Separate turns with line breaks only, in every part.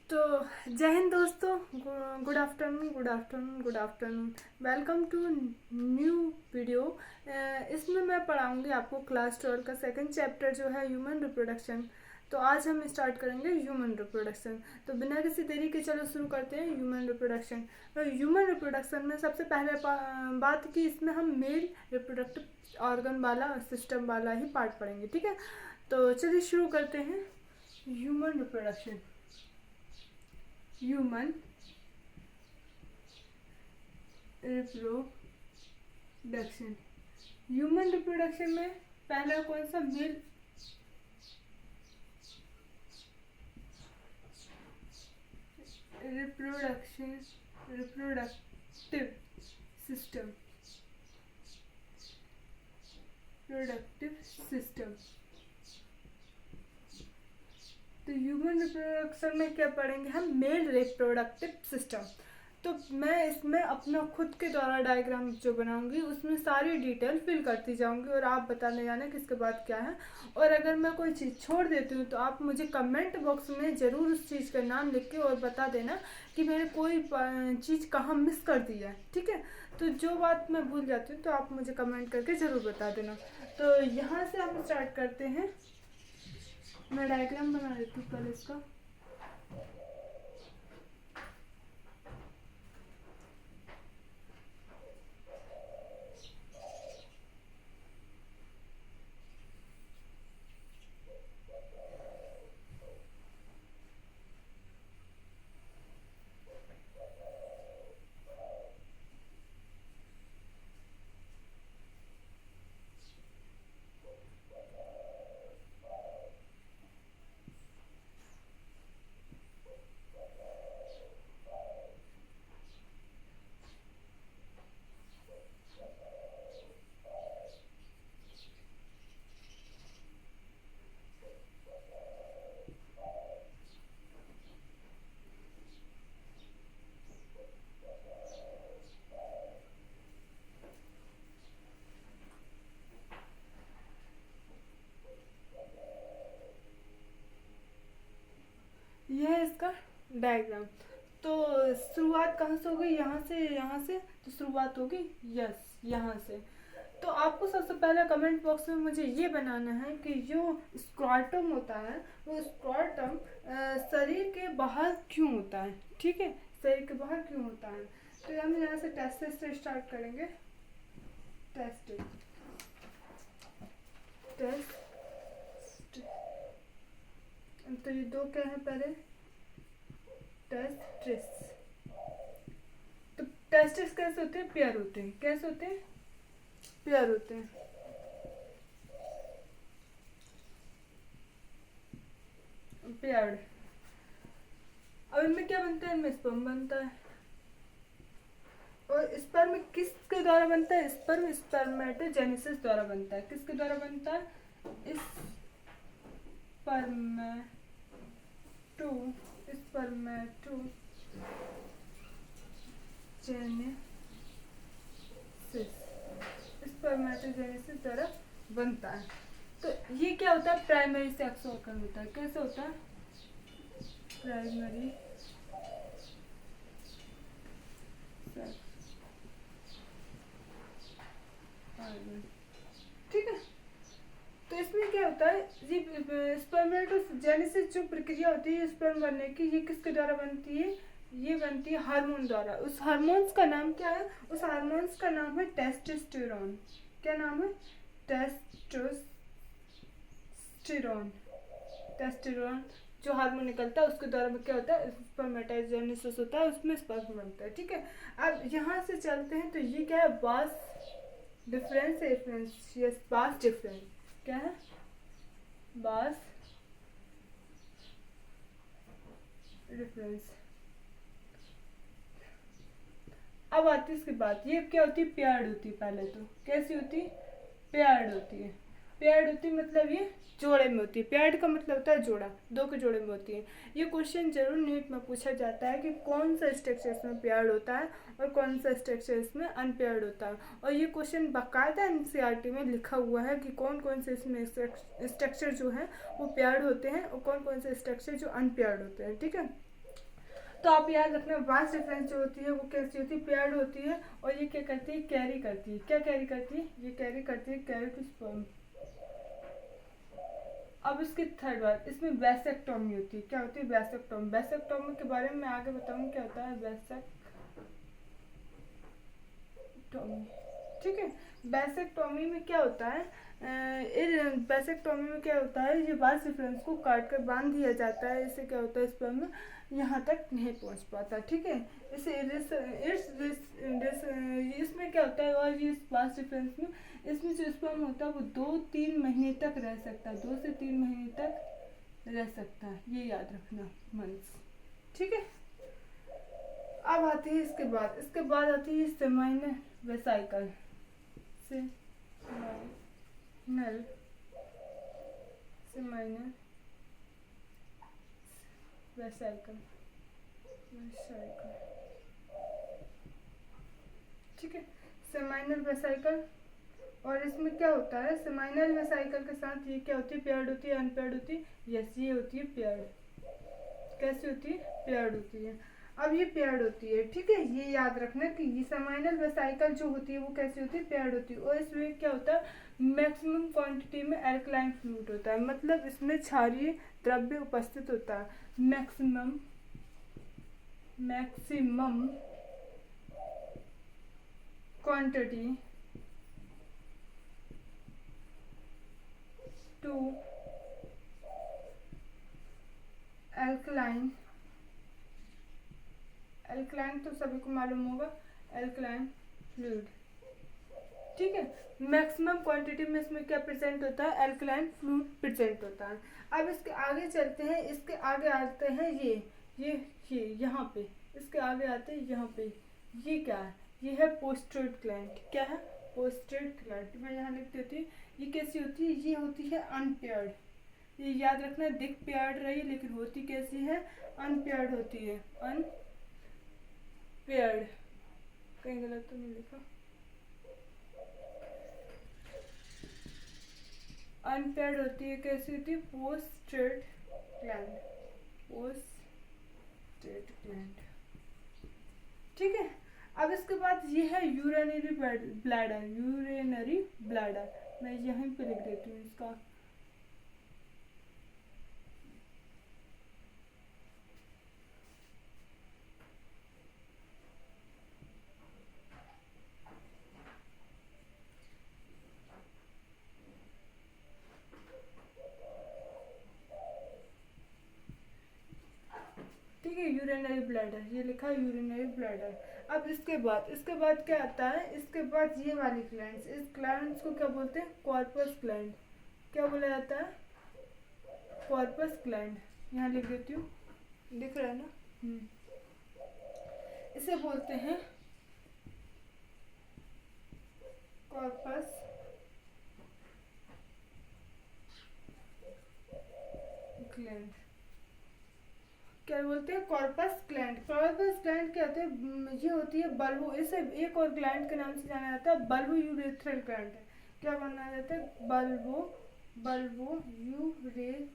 तो जय हिंद दोस्तों। Good afternoon, good afternoon, good afternoon. Welcome to new video. इसमें मैं पढ़ाऊंगी आपको क्लास 12 का सेकंड चैप्टर जो है ह्यूमन रिप्रोडक्शन। तो आज हम स्टार्ट करेंगे ह्यूमन रिप्रोडक्शन। तो बिना किसी देरी के चलो शुरू करते हैं ह्यूमन रिप्रोडक्शन। तो ह्यूमन रिप्रोडक्शन में सबसे पहले बात की, इसमें हम मेल रिप्रोडक्टिव ऑर्गन वाला सिस्टम वाला ही पार्ट पढ़ेंगे, ठीक है। तो चलिए शुरू करते हैं human reproduction. Human reproduction. Human reproduction में पहला कौन सा? Male reproduction, reproductive system, productive system. तो ह्यूमन रिप्रोडक्शन में क्या पढ़ेंगे हम? Male reproductive system. तो मैं इसमें अपना खुद के द्वारा डायग्राम जो बनाऊंगी उसमें सारी डिटेल फिल करती जाऊंगी और आप बताने जाना किसके बाद क्या है। और अगर मैं कोई चीज़ छोड़ देती हूँ तो आप मुझे कमेंट बॉक्स में ज़रूर उस चीज़ का नाम लिख के और बता देना कि मैंने कोई चीज़ कहाँ मिस कर दी है, ठीक है। तो जो बात मैं भूल जाती हूँ तो आप मुझे कमेंट करके ज़रूर बता देना। तो यहाँ से हम स्टार्ट करते हैं। मैं डायग्राम बना देती हूँ पहले इसका। यह है इसका डायग्राम। तो शुरुआत कहाँ से होगी? यहाँ से, यहाँ से। तो शुरुआत होगी यस यहाँ से। तो आपको सबसे पहले कमेंट बॉक्स में मुझे ये बनाना है कि जो स्क्रॉटम होता है वो स्क्रॉटम शरीर के बाहर क्यों होता है, ठीक है। शरीर के बाहर क्यों होता है। तो हम यहाँ से टेस्टिस से स्टार्ट करेंगे। Testis, test. तो ये दो क्या है पहले? टेस्टिस। तो टेस्टिस कैसे होते हैं? पेयर होते हैं। कैसे होते हैं? पेयर होते हैं। पेयर्ड। अब इनमें क्या बनता है? इनमें स्पर्म बनता है। और स्पर्म किसके द्वारा बनता है? स्पर्म स्पर्मेटोजेनेसिस द्वारा बनता है। किसके द्वारा बनता है? स्पर्मेटोजेनेसिस द्वारा बनता है। तो ये क्या होता है? प्राइमरी सेक्स ऑर्गन होता है। कैसे होता है? प्राइमरी सेक्स ऑर्गन, ठीक है। तो इसमें क्या होता है? ये स्पर्मेटोजेनेसिस जो प्रक्रिया होती है स्पर्म बनने की, ये किसके द्वारा बनती है? ये बनती है हार्मोन द्वारा। उस हार्मोन्स का नाम क्या है? उस हार्मोन्स का नाम है टेस्टोस्टेरोन। क्या नाम है? टेस्टोस्टेरोन। टेस्टोस्टेरोन जो हार्मोन निकलता है उसके द्वारा क्या होता है? स्पर्मेटोजेनेसिस होता है, उसमें स्पर्म बनता है, ठीक है। अब यहाँ से चलते हैं। तो ये क्या है? बास डिफरेंस। यस, बास डिफरेंस। क्या है? बास डिफरेंस। अब आती है इसके बाद। ये क्या होती है? पेयर्ड होती है। पहले तो कैसी होती है? पेयर्ड होती है। पेयर्ड होती है मतलब ये जोड़े में होती है। पेयर्ड का मतलब होता है जोड़ा, दो के जोड़े में होती है। ये क्वेश्चन जरूर नीट में पूछा जाता है कि कौन सा स्ट्रक्चर इसमें पेयर्ड होता है और कौन सा स्ट्रक्चर इसमें अनपेयर्ड होता है। और ये क्वेश्चन बाकायदा एनसीईआरटी में लिखा हुआ है कि कौन कौन से इसमें स्ट्रक्चर जो है वो पेयर्ड होते हैं और कौन कौन से स्ट्रक्चर जो अनपेयर्ड होते हैं, ठीक है। तो आप याद रखना वास डिफरेंस जो होती है वो कैसी होती है, पेयर्ड होती है, और ये क्या करती है, कैरी करती है। क्या कैरी करती है, ये कैरी करती है कैरी टू स्पर्म। अब इसकी थर्ड बात, इसमें वैसेक्टोमी होती है। क्या होती है, वैसेक्टोमी। वैसेक्टोमी के बारे में मैं आगे बताऊंगी क्या होता है वैसेक्टोमी। ठीक है, वैसेक्टोमी में क्या होता है, वैसेक्टोमी में क्या होता है, ये वास डिफरेंस को काट कर बांध दिया जाता है। इससे क्या होता है, स्पर्म यहाँ तक नहीं पहुँच पाता। ठीक है, इसे इसमें क्या होता है, और ये वास डिफरेंस में इसमें जो स्पर्म होता है वो 2-3 महीने तक रह सकता है, 2 से 3 महीने तक रह सकता है, ये याद रखना मंथ्स। ठीक है, अब आती है इसके बाद आती है seminal vesicle. Seminal seminal vesicle vesicle. ठीक है, सेमाइनल वेसाइकल, और इसमें क्या होता है, सेमाइनल वेसाइकल के साथ ये क्या होती है, पेयर्ड होती है, अनपेयर्ड होती है। यस, ये होती है पेयर्ड। कैसी होती है, पेयर्ड होती है। अब ये पेयर्ड होती है। ठीक है, ये याद रखना कि ये सेमाइनल वेसाइकल जो होती है वो कैसी होती है, पेयर्ड होती है। और इसमें क्या होता है, मैक्सिमम क्वांटिटी में एल्कलाइन फ्लूइड होता है, मतलब इसमें क्षारीय द्रव्य उपस्थित होता है। मैक्सिमम क्वांटिटी टू एल्कलाइन तो सभी को मालूम होगा, एल्कलाइन फ्लूइड। ठीक है, मैक्सिमम क्वांटिटी में इसमें क्या प्रेजेंट होता है, एल्कलाइन फ्लूइड प्रेजेंट होता है। अब इसके आगे चलते हैं, इसके आगे आते हैं ये यहाँ पे, इसके आगे आते हैं यहाँ पे, ये क्या है, ये है पोस्टेड ग्लैंड। क्या है, पोस्टेड ग्लैंड। मैं यहाँ लिख देती हूँ, ये कैसी होती है, ये होती है अनपेयर्ड। ये याद रखना, दिख पेयर्ड रही लेकिन होती कैसी है, अनपेयर्ड होती है, अनपेयर्ड। कहीं गलत तो नहीं लिखा, अनपेयर्ड होती है। कैसी होती है, पोस्टेड ग्लैंड, पोस्टेड ग्लैंड। ठीक है, अब इसके बाद ये है यूरिनरी ब्लैडर। यूरिनरी ब्लैडर मैं यहीं पे लिख देती हूँ इसका। ठीक है, यूरिनरी ब्लैडर, ये लिखा है यूरिनरी ब्लैडर। अब इसके बाद क्या आता है, इसके बाद ये वाली ग्लैंड्स, इस ग्लैंड्स को क्या बोलते हैं, कॉर्पस ग्लैंड। क्या बोला जाता है, कॉर्पस ग्लैंड। यहाँ लिख देती हूँ, दिख रहा है ना। इसे बोलते हैं कॉर्पस ग्लैंड। क्या बोलते हैं, कॉर्पस ग्लैंड। कॉर्पस ग्लैंड क्या होते हैं, ये होती है बल्बो, इसे एक और ग्लैंड के नाम से जाना जाता है, बल्बो यूरेथ्रल ग्लैंड है। क्या माना जाता है, bulbo urethral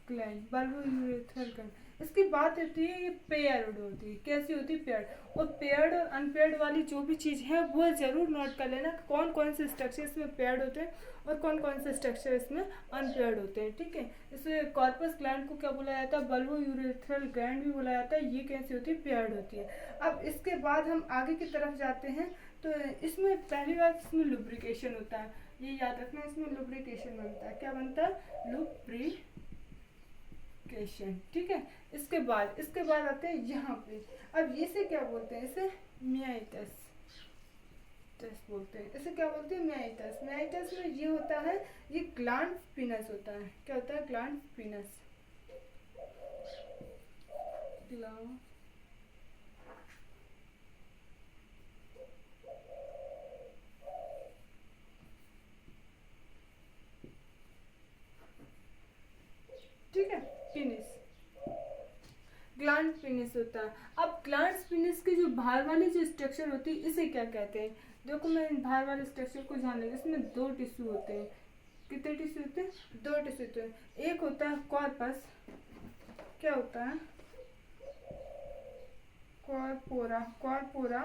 gland, bulbo urethral gland. इसकी बात होती है, ये पेयर्ड होती है। कैसी होती है, पेयर्ड। और पेयर्ड और अनपेयर्ड वाली जो भी चीज़ है वो ज़रूर नोट कर लेना, कौन कौन से स्ट्रक्चर इसमें पेयर्ड होते हैं और कौन कौन से स्ट्रक्चर इसमें अनपेयर्ड होते हैं। ठीक है, इसे कॉर्पस ग्लैंड को क्या बोला जाता है, बल्बो यूरेथ्रल ग्लैंड भी बोला जाता है। ये कैसी होती है, पेयर्ड होती है। अब इसके बाद हम आगे की तरफ जाते हैं, तो इसमें पहली बात, इसमें लुब्रिकेशन होता है। ये याद रखना, इसमें लुब्रिकेशन बनता है। क्या बनता है, लुब्रिकेशन। ठीक है, इसके बाद आते हैं यहाँ पे। अब इसे क्या बोलते हैं, इसे मियाइटस बोलते हैं। इसे क्या बोलते हैं, मियाइटस। मियाइटस में ये होता है, ये ग्लैंड स्पिनस होता है। क्या होता है, ग्लैंड स्पिनस। ठीक है, पिनिस, ग्लैंड पिनिस होता है। अब ग्लैंड पिनिस की जो बाहर वाली जो स्ट्रक्चर होती है, इसे क्या कहते हैं, देखो मैं बाहर वाले स्ट्रक्चर को जान लेंगे। इसमें 2 टिश्यू होते हैं। कितने टिश्यू होते हैं, 2 टिश्यू होते हैं। एक होता है कॉर्पस, क्या होता है? Corpora, corpora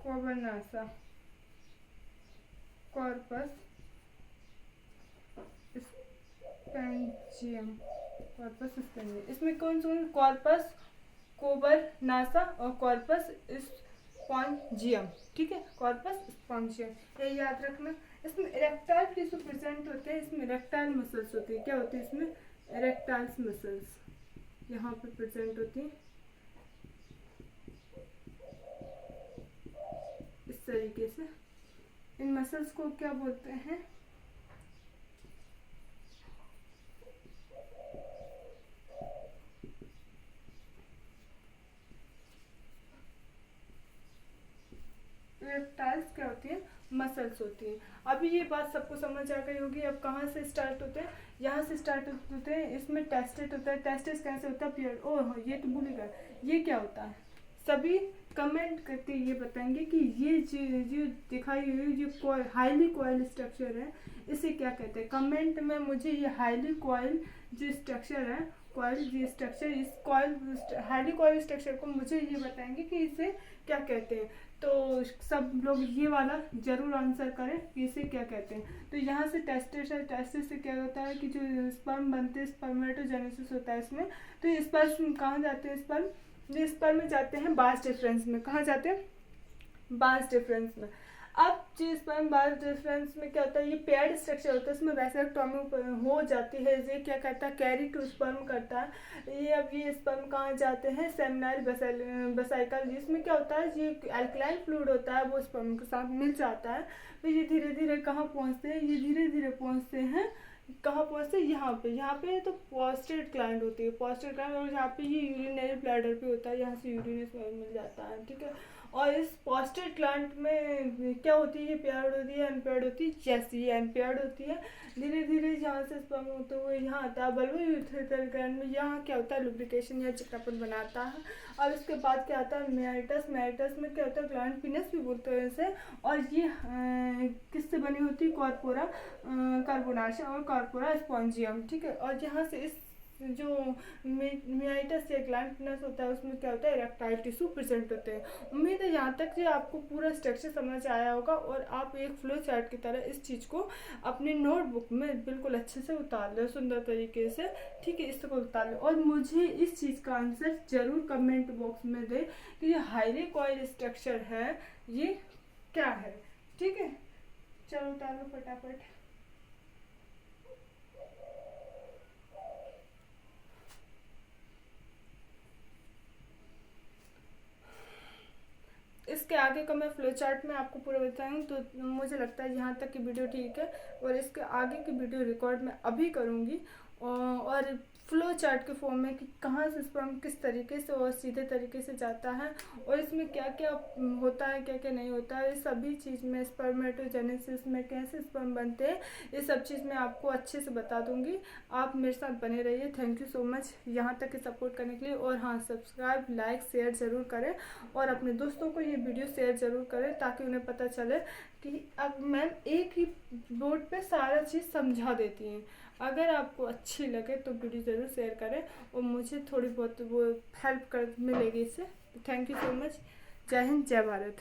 cavernosa, corpus spongiosum, corpus spongiosum. इसमें कौन कौन? कॉर्पस कोबरनासा और कॉर्पस स्पॉन्जियम। ठीक है, कॉर्पस स्पॉन्जियम, ये याद रखना। इसमें इरेक्टाइल टिश्यू प्रेजेंट होते हैं, इसमें इरेक्टाइल मसल्स होती है। क्या होती है इसमें? इरेक्टाइल मसल्स यहाँ पे प्रेजेंट होती है इस तरीके से। इन मसल्स को क्या बोलते हैं? इरेक्टाइल्स क्या होती है? मसल्स होती हैं। अभी ये बात सबको समझ आ गई होगी। अब कहाँ से स्टार्ट होते हैं? यहाँ से स्टार्ट होते हैं। इसमें टेस्टेट होता है। टेस्टेट कैसे होता है? पीरियड। ओह, ये तो भूल गए। ये क्या होता है? सभी कमेंट करके ये बताएंगे कि ये जो दिखाई हुई जो हाईली कॉइल स्ट्रक्चर है, इसे क्या कहते हैं? कमेंट में मुझे ये हाईली कॉइल जो स्ट्रक्चर है, कॉइल जो स्ट्रक्चर, इस कॉइल हाईली कॉइल स्ट्रक्चर को मुझे ये बताएंगे कि इसे क्या कहते हैं। तो सब लोग ये वाला जरूर आंसर करें कि इसे क्या कहते हैं। तो यहाँ से टेस्टिस है। टेस्टिस से क्या होता है कि जो स्पर्म बनते हैं, स्पर्मेटोजेनेसिस होता है इसमें। तो ये स्पर्म कहाँ जाते हैं? स्पर्म, ये स्पर्म में जाते हैं बास डिफरेंस में। कहाँ जाते हैं? बास डिफरेंस में। अब जो स्पर्म बास डिफरेंस में क्या होता है? ये पेयर्ड स्ट्रक्चर होता है, इसमें वैसेक्टोमी हो जाती है। ये क्या करता है? कैरी टू स्पर्म करता है। ये अब ये स्पर्म कहाँ जाते हैं? सेमिनाइल वेसिकल, जिसमें क्या होता है? ये अल्कलाइन फ्लूइड होता है, वो स्पर्म के साथ मिल जाता है। फिर ये धीरे धीरे कहाँ पहुँचते हैं? ये धीरे धीरे पहुँचते हैं, कहाँ पहुँचते हैं? यहाँ पे तो पोस्टेड ग्लैंड होती है, पोस्टेड ग्लैंड। और यहाँ पे ये यूरिनरी ब्लैडर पे होता है, यहाँ से यूरिनस मिल जाता है। ठीक है, और इस पोस्टेड ग्लैंड में क्या होती है? ये पेयर्ड होती है, अनपेयर्ड होती है। जैसे ये अनपेयर्ड होती है, धीरे धीरे यहाँ से स्पर्म होते हुए यहाँ आता है बल्ब यूरेथ्रल ग्लैंड में। यहाँ क्या होता है? लुब्रिकेशन या चिकनापन बनाता है। और इसके बाद क्या आता है? मेरिटस। मेरिटस में क्या होता है? ग्लैंड पिनस भी बोलते हैं इसे। और ये किससे बनी होती है? कॉर्पोरा कार्बोनाशा और कॉर्पोरा स्पॉन्जियम। ठीक है, और यहाँ से इस जो मेरिटस या ग्लैंड पिनस होता है, उसमें क्या होता है? इरेक्टाइल टिश्यू प्रेजेंट होते हैं। उम्मीद है यहाँ तक कि आपको पूरा स्ट्रक्चर समझ आया होगा और आप एक फ्लो चार्ट की तरह इस चीज़ को अपनी नोटबुक में बिल्कुल अच्छे से उतार लें, सुंदर तरीके से। ठीक है, इसको उतार लें और मुझे इस चीज़ का आंसर जरूर कमेंट बॉक्स में दें कि ये हाईली कॉइल स्ट्रक्चर है, ये क्या है। ठीक है, चलो उतार लो फटाफट। इसके आगे का मैं फ्लो चार्ट में आपको पूरा बताऊँ तो मुझे लगता है यहाँ तक की वीडियो ठीक है। और इसके आगे की वीडियो रिकॉर्ड मैं अभी करूँगी और फ्लो चार्ट के फॉर्म में कि कहाँ से स्पर्म किस तरीके से और सीधे तरीके से जाता है और इसमें क्या क्या होता है, क्या क्या नहीं होता है, इस सभी चीज़ में स्पर्मेटोजेनेसिस में कैसे स्पर्म बनते हैं, ये सब चीज़ मैं आपको अच्छे से बता दूंगी। आप मेरे साथ बने रहिए। थैंक यू सो मच यहाँ तक सपोर्ट करने के लिए। और हाँ, सब्सक्राइब, लाइक, शेयर ज़रूर करें और अपने दोस्तों को ये वीडियो शेयर ज़रूर करें ताकि उन्हें पता चले कि अब मैम एक ही बोर्ड पे सारा चीज़ समझा देती हैं। अगर आपको अच्छी लगे तो वीडियो ज़रूर शेयर करें और मुझे थोड़ी बहुत वो हेल्प कर मिलेगी इससे। Thank you so much. जय हिंद, जय भारत।